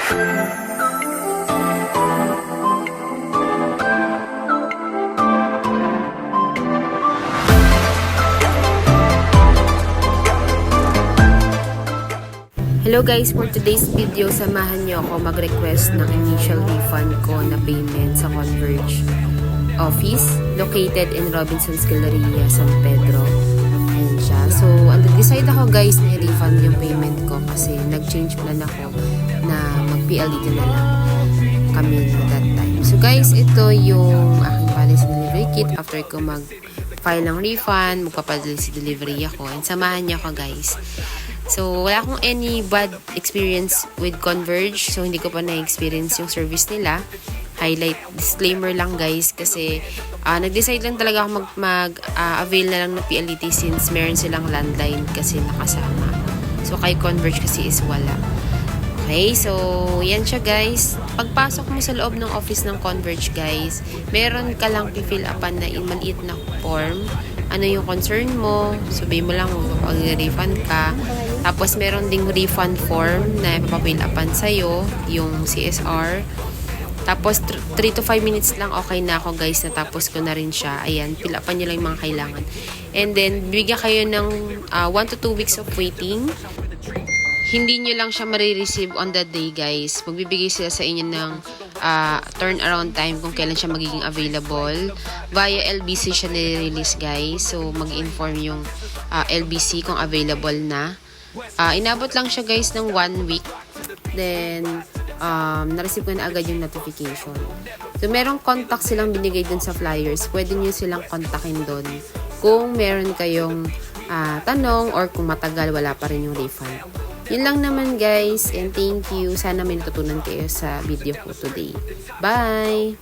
Hello guys, for today's video, samahan niyo ako mag-request ng initial refund ko na payment sa Converge office located in Robinson's Galleria, San Pedro. Ayan siya. So, decide ako guys na i-refund yung payment ko kasi nag-change plan ako na mag-PL dito na lang kami that time. So guys, ito yung aking policy delivery kit after ko mag-file ng refund, magpapadali si delivery ako. And samahan niyo ako guys. So, wala akong any bad experience with Converge. So, hindi ko pa na-experience yung service nila. Highlight disclaimer lang guys kasi nag-decide lang talaga ako mag-avail na lang ng PLDT since meron silang landline kasi nakasama. So, kay Converge kasi is wala. Okay, so yan siya guys. Pagpasok mo sa loob ng office ng Converge guys, meron ka lang i-fill upan na maliit na form. Ano yung concern mo, sabihin mo lang mag-refund ka. Tapos meron ding refund form na ipapafill upan sa'yo, yung CSR. Tapos 3 to 5 minutes lang okay na ako guys, natapos ko na rin siya. Ayan, fill upan nyo lang yung mga kailangan. And then, bigyan kayo ng 1 to 2 weeks of waiting. Hindi nyo lang siya marireceive on the day guys. Magbibigay sila sa inyo ng turnaround time kung kailan siya magiging available. Via LBC siya nire-release guys. So mag-inform yung LBC kung available na. Inabot lang siya guys ng 1 week. Then na-receive ko na agad yung notification. So merong contact silang binigay dun sa flyers. Pwede nyo silang kontakin dun kung meron kayong tanong or kung matagal wala pa rin yung refund. Yun lang naman guys, and thank you. Sana may natutunan kayo sa video ko today. Bye!